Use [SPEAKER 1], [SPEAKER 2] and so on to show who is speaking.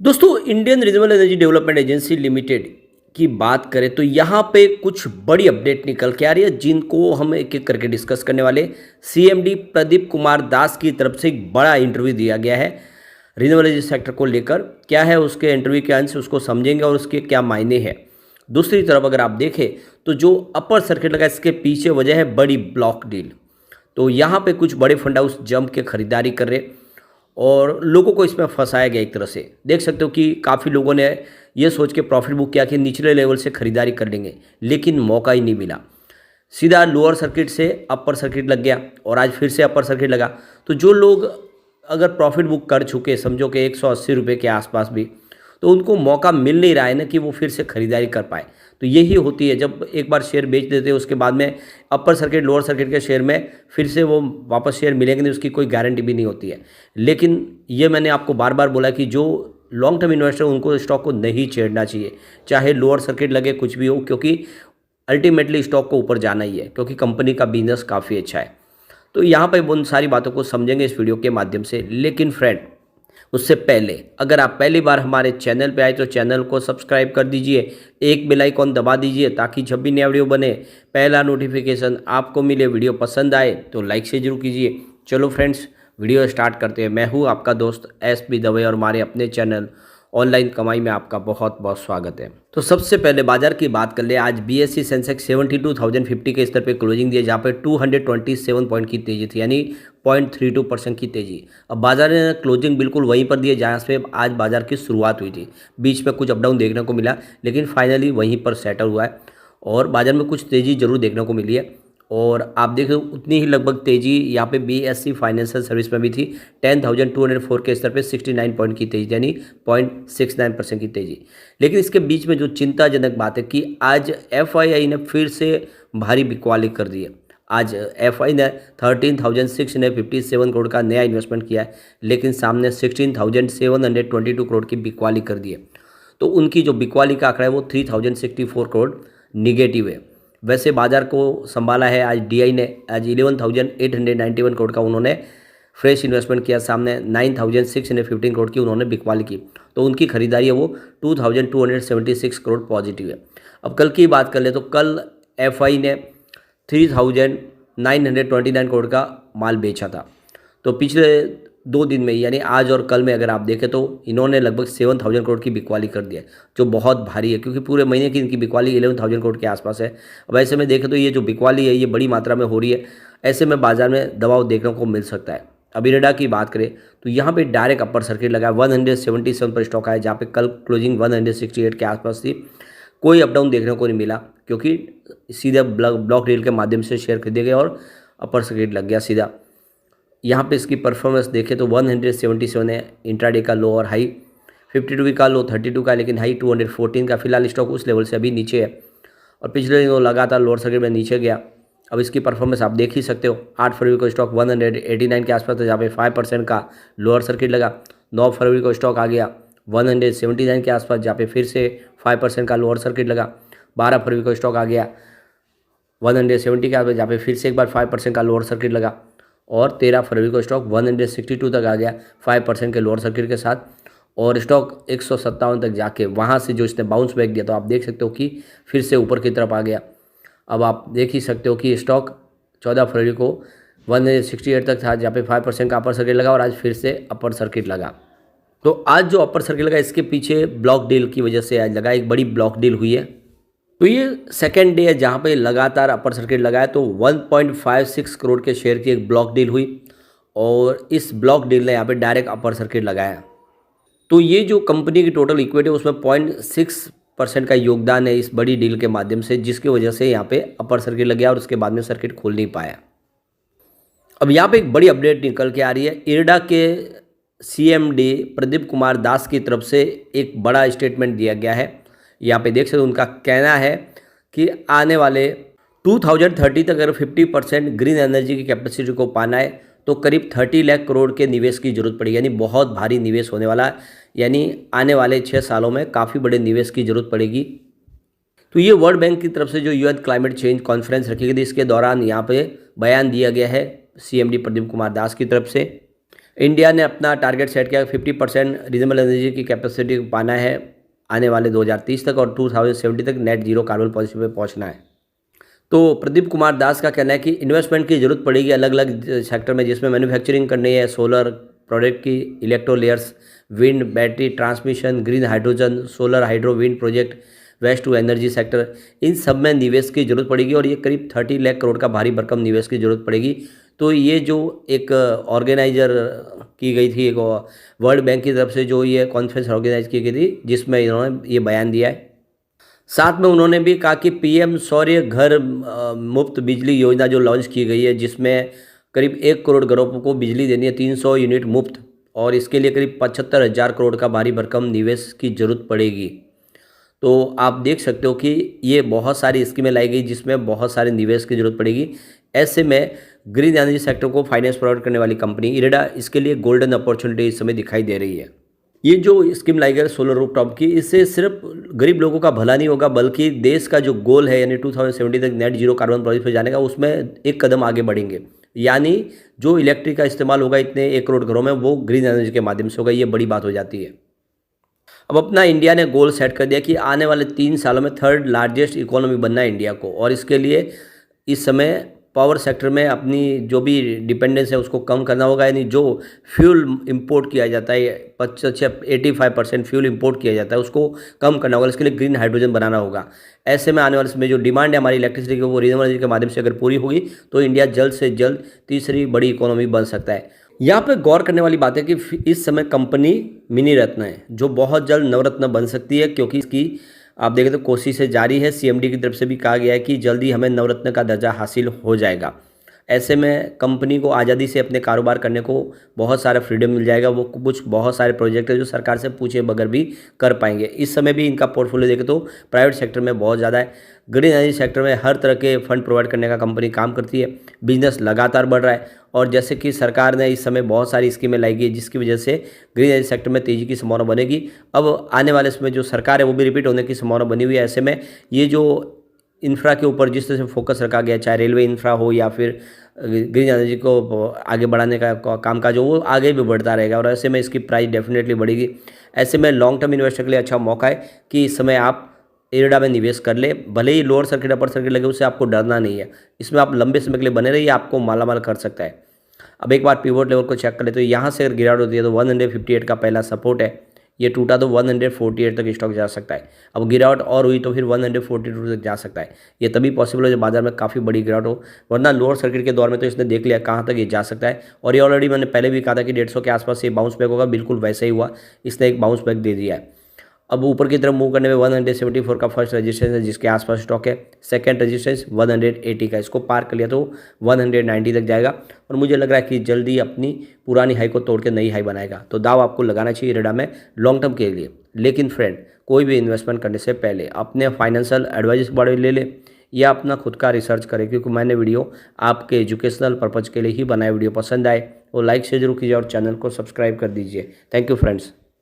[SPEAKER 1] दोस्तों Indian renewable energy development agency limited की बात करें तो यहाँ पे कुछ बड़ी अपडेट निकल के आ रही है जिनको हम एक एक करके डिस्कस करने वाले। सीएमडी प्रदीप कुमार दास की तरफ से एक बड़ा इंटरव्यू दिया गया है रिन्यूएबल एनर्जी सेक्टर को लेकर। क्या है उसके इंटरव्यू के अंश उसको समझेंगे और उसके क्या मायने हैं। दूसरी तरफ अगर आप देखें तो जो अपर सर्किट लगा इसके पीछे वजह है बड़ी ब्लॉक डील। तो यहाँ पे कुछ बड़े फंड हाउस जम के खरीदारी कर रहे और लोगों को इसमें फंसाया गया। एक तरह से देख सकते हो कि काफ़ी लोगों ने ये सोच के प्रॉफिट बुक किया कि निचले लेवल से खरीदारी कर लेंगे, लेकिन मौका ही नहीं मिला। सीधा लोअर सर्किट से अपर सर्किट लग गया और आज फिर से अपर सर्किट लगा। तो जो लोग अगर प्रॉफिट बुक कर चुके समझो कि 180 रुपये के आसपास भी, तो उनको मौका मिल नहीं रहा है ना कि वो फिर से खरीदारी कर पाए। तो यही होती है जब एक बार शेयर बेच देते हैं उसके बाद में अपर सर्किट लोअर सर्किट के शेयर में फिर से वो वापस शेयर मिलेंगे नहीं, उसकी कोई गारंटी भी नहीं होती है। लेकिन ये मैंने आपको बार बार बोला कि जो लॉन्ग टर्म इन्वेस्टर उनको स्टॉक को नहीं छेड़ना चाहिए, चाहे लोअर सर्किट लगे कुछ भी हो, क्योंकि अल्टीमेटली स्टॉक को ऊपर जाना ही है क्योंकि कंपनी का बिजनेस काफ़ी अच्छा है। तो यहाँ पर उन सारी बातों को समझेंगे इस वीडियो के माध्यम से। लेकिन फ्रेंड उससे पहले अगर आप पहली बार हमारे चैनल पे आए तो चैनल को सब्सक्राइब कर दीजिए, एक बेल आइकॉन दबा दीजिए ताकि जब भी नया वीडियो बने पहला नोटिफिकेशन आपको मिले। वीडियो पसंद आए तो लाइक से जरूर कीजिए। चलो फ्रेंड्स वीडियो स्टार्ट करते हैं। मैं हूँ आपका दोस्त एसपी दवे और हमारे अपने चैनल ऑनलाइन कमाई में आपका बहुत बहुत स्वागत है। तो सबसे पहले बाजार की बात कर ले। आज बीएसई सेंसेक्स 72,050 के स्तर पे क्लोजिंग दिए जहाँ पे 227 पॉइंट की तेजी थी, यानी 0.32% की तेजी। अब बाजार ने क्लोजिंग बिल्कुल वहीं पर दिए जहाँ से आज बाजार की शुरुआत हुई थी। बीच में कुछ अप डाउन देखने को मिला लेकिन फाइनली वहीं पर सेटल हुआ है और बाजार में कुछ तेज़ी जरूर देखने को मिली है। और आप देखें उतनी ही लगभग तेज़ी यहाँ पे बीएसई फाइनेंशियल सर्विस में भी थी। 10,204 के स्तर पे 69 पॉइंट की तेज़ी, यानी 0.69% की तेज़ी। लेकिन इसके बीच में जो चिंताजनक बात है कि आज एफआईआई ने फिर से भारी बिकवाली कर दी है। आज एफआई ने 13,657 करोड़ का नया इन्वेस्टमेंट किया है, लेकिन सामने 16,722 करोड़ की बिकवाली कर दी है। तो उनकी जो बिकवाली का आंकड़ा है वो 3,064 करोड़ निगेटिव है। वैसे बाजार को संभाला है आज डीआई ने। आज 11,891 करोड़ का उन्होंने फ्रेश इन्वेस्टमेंट किया, सामने 9,615 करोड़ की उन्होंने बिकवाली की। तो उनकी खरीदारी है वो 2,276 करोड़ पॉजिटिव है। अब कल की बात कर ले तो कल एफआई ने 3,929 करोड़ का माल बेचा था। तो पिछले 2 दिन में यानी आज और कल में अगर आप देखें तो इन्होंने लगभग 7,000 करोड़ की बिकवाली कर दिया है, जो बहुत भारी है क्योंकि पूरे महीने की इनकी बिकवाली 11,000 करोड़ के आसपास है। अब ऐसे में देखें तो ये जो बिकवाली है ये बड़ी मात्रा में हो रही है। ऐसे में बाजार में दबाव देखने को मिल सकता है। अब इरेडा की बात करें तो यहाँ पे डायरेक्ट अपर सर्किट लगा है। 177 पर स्टॉक आया जहाँ पे कल क्लोजिंग 168 के आसपास थी। कोई अप डाउन देखने को नहीं मिला क्योंकि सीधे ब्लॉक डील के माध्यम से शेयर खरीदे गए और अपर सर्किट लग गया सीधा। यहाँ पे इसकी परफॉर्मेंस देखें तो 177 है इंट्राडे का लो और हाई, 52 का लो 32 का, लेकिन हाई 214 का। फिलहाल स्टॉक उस लेवल से अभी नीचे है और पिछले दिनों लगातार लोअर सर्किट में नीचे गया। अब इसकी परफॉर्मेंस आप देख ही सकते हो। 8 फरवरी को स्टॉक 189 के आसपास था जहाँ पे 5% का लोअर सर्किट लगा। 9 फरवरी को स्टॉक आ गया 179 के आसपास जहाँ पे फिर से 5% का लोअर सर्किट लगा। 12 फरवरी को स्टॉक आ गया 170 के आसपास जहाँ पे फिर से एक बार 5% का लोअर सर्किट लगा। और 13 फरवरी को स्टॉक 162 तक आ गया 5% के लोअर सर्किट के साथ और स्टॉक 157 तक जाके वहाँ से जो इसने बाउंस बैक दिया तो आप देख सकते हो कि फिर से ऊपर की तरफ आ गया। अब आप देख ही सकते हो कि स्टॉक 14 फरवरी को 168 तक था जहाँ पे 5% का अपर सर्किट लगा और आज फिर से अपर सर्किट लगा। तो आज जो अपर सर्किट लगा इसके पीछे ब्लॉक डील की वजह से आज लगा, एक बड़ी ब्लॉक डील हुई है। तो ये सेकेंड डे है जहाँ पे लगातार अपर सर्किट लगाया। तो 1.56 करोड़ के शेयर की एक ब्लॉक डील हुई और इस ब्लॉक डील ने यहाँ पे डायरेक्ट अपर सर्किट लगाया। तो ये जो कंपनी की टोटल इक्विटी है उसमें 0.6% का योगदान है इस बड़ी डील के माध्यम से, जिसकी वजह से यहाँ पे अपर सर्किट लग गया और उसके बाद में सर्किट खोल नहीं पाया। अब यहाँ पे एक बड़ी अपडेट निकल के आ रही है। इरडा के सीएमडी प्रदीप कुमार दास की तरफ से एक बड़ा स्टेटमेंट दिया गया है। यहाँ पे देख सकते हो उनका कहना है कि आने वाले 2030 तक अगर 50% ग्रीन एनर्जी की कैपेसिटी को पाना है तो करीब 30 लाख करोड़ के निवेश की जरूरत पड़ेगी, यानी बहुत भारी निवेश होने वाला है। यानी आने वाले 6 सालों में काफ़ी बड़े निवेश की जरूरत पड़ेगी। तो ये वर्ल्ड बैंक की तरफ से जो यूएन क्लाइमेट चेंज कॉन्फ्रेंस रखी गई थी इसके दौरान यहाँ पे बयान दिया गया है सीएमडी प्रदीप कुमार दास की तरफ से। इंडिया ने अपना टारगेट सेट किया 50% रिन्यूएबल एनर्जी की कैपेसिटी पाना है आने वाले 2030 तक और 2070 तक नेट जीरो कार्बन पॉलिसी पे पहुंचना है। तो प्रदीप कुमार दास का कहना है कि इन्वेस्टमेंट की जरूरत पड़ेगी अलग अलग सेक्टर में, जिसमें मैन्युफैक्चरिंग करनी है, सोलर प्रोडक्ट की, electrolysers, wind, battery, transmission, green hydrogen, solar hydro wind project, waste to energy sector, इन सब में निवेश की जरूरत पड़ेगी और ये करीब 30 लाख करोड़ का भारी भरकम निवेश की जरूरत पड़ेगी। तो ये जो एक ऑर्गेनाइजर की गई थी, एक वर्ल्ड बैंक की तरफ से जो ये कॉन्फ्रेंस ऑर्गेनाइज की गई थी, जिसमें इन्होंने ये बयान दिया है। साथ में उन्होंने भी कहा कि पीएम सौर्य घर मुफ्त बिजली योजना जो लॉन्च की गई है, जिसमें करीब 1 करोड़ घरों को बिजली देनी है, 300 यूनिट मुफ्त, और इसके लिए करीब 75,000 करोड़ का भारी भरकम निवेश की जरूरत पड़ेगी। तो आप देख सकते हो कि ये बहुत सारी स्कीमें लाई गई जिसमें बहुत सारे निवेश की जरूरत पड़ेगी। ऐसे में ग्रीन एनर्जी सेक्टर को फाइनेंस प्रोवाइड करने वाली कंपनी इरेडा इसके लिए गोल्डन अपॉर्चुनिटी इस समय दिखाई दे रही है। ये जो स्कीम लाई गई सोलर रूफटॉप की, इससे सिर्फ गरीब लोगों का भला नहीं होगा बल्कि देश का जो गोल है यानी 2070 तक नेट जीरो कार्बन पॉलिसी पर जाने का, उसमें एक कदम आगे बढ़ेंगे। यानी जो इलेक्ट्रिक का इस्तेमाल होगा इतने 1 करोड़ घरों में, वो ग्रीन एनर्जी के माध्यम से होगा। ये बड़ी बात हो जाती है। अब अपना इंडिया ने गोल सेट कर दिया कि आने वाले 3 सालों में 3rd लार्जेस्ट इकोनॉमी बनना है इंडिया को, और इसके लिए इस समय पावर सेक्टर में अपनी जो भी डिपेंडेंस है उसको कम करना होगा। यानी जो फ्यूल इंपोर्ट किया जाता है 85% फ्यूल इंपोर्ट किया जाता है उसको कम करना होगा। इसके लिए ग्रीन हाइड्रोजन बनाना होगा। ऐसे में आने वाले समय जो डिमांड है हमारी इलेक्ट्रिसिटी की, वो रिन्यूएबल एनर्जी के माध्यम से अगर पूरी होगी तो इंडिया जल्द से जल्द तीसरी बड़ी इकोनॉमी बन सकता है। यहाँ पे गौर करने वाली बात है कि इस समय कंपनी मिनी रत्न है जो बहुत जल्द नवरत्न बन सकती है, क्योंकि इसकी आप देखें तो कोशिशें जारी है। सीएमडी की तरफ से भी कहा गया है कि जल्दी हमें नवरत्न का दर्जा हासिल हो जाएगा। ऐसे में कंपनी को आज़ादी से अपने कारोबार करने को बहुत सारा फ्रीडम मिल जाएगा। वो कुछ बहुत सारे प्रोजेक्ट है जो सरकार से पूछे बगैर भी कर पाएंगे। इस समय भी इनका पोर्टफोलियो देखें तो प्राइवेट सेक्टर में बहुत ज़्यादा है। ग्रीन एनर्जी सेक्टर में हर तरह के फंड प्रोवाइड करने का कंपनी काम करती है। बिजनेस लगातार बढ़ रहा है और जैसे कि सरकार ने इस समय बहुत सारी स्कीमें लाई गई जिसकी वजह से ग्रीन एनर्जी सेक्टर में तेज़ी की संभावना बनेगी। अब आने वाले समय जो सरकार है वो भी रिपीट होने की संभावना बनी हुई है। ऐसे में ये जो इंफ्रा के ऊपर जिस तरह से फोकस रखा गया, चाहे रेलवे इंफ्रा हो या फिर ग्रीन एनर्जी को आगे बढ़ाने का कामकाज हो, वो आगे भी बढ़ता रहेगा और ऐसे में इसकी प्राइस डेफिनेटली बढ़ेगी। ऐसे में लॉन्ग टर्म इन्वेस्टर के लिए अच्छा मौका है कि इस समय आप इरेडा में निवेश कर ले। भले ही लोअर सर्किट अपर सर्किट लगे, उससे आपको डरना नहीं है। इसमें आप लंबे समय के लिए बने रहिए, आपको मालामाल कर सकता है। अब एक बार पिवोट लेवल को चेक कर ले तो यहाँ से अगर गिरावट होती है तो 158 का पहला सपोर्ट है, ये टूटा तो 148 तक स्टॉक जा सकता है। अब गिरावट और हुई तो फिर 142 तक जा सकता है। ये तभी पॉसिबल है जब बाजार में काफ़ी बड़ी गिरावट हो, वरना लोअर सर्किट के दौर में तो इसने देख लिया कहाँ तक ये जा सकता है। और ये ऑलरेडी मैंने पहले भी कहा था कि 150 के आसपास ये बाउंस बैक होगा, बिल्कुल वैसे ही हुआ, इसने एक बाउंस बैक दे दिया है। अब ऊपर की तरफ मूव करने में 174 का फर्स्ट रेजिस्टेंस है जिसके आसपास स्टॉक है। सेकंड रेजिस्टेंस 180 का, इसको पार कर लिया तो 190 तक जाएगा और मुझे लग रहा है कि जल्दी अपनी पुरानी हाई को तोड़ के नई हाई बनाएगा। तो दाव आपको लगाना चाहिए इरेडा में लॉन्ग टर्म के लिए। लेकिन फ्रेंड, कोई भी इन्वेस्टमेंट करने से पहले अपने फाइनेंशियल एडवाइजर से बड़े ले ले या अपना खुद का रिसर्च करें, क्योंकि मैंने वीडियो आपके एजुकेशनल पर्पज़ के लिए ही बनाया। वीडियो पसंद आए तो लाइक से जरूर कीजिए और चैनल को सब्सक्राइब कर दीजिए। Thank you friends.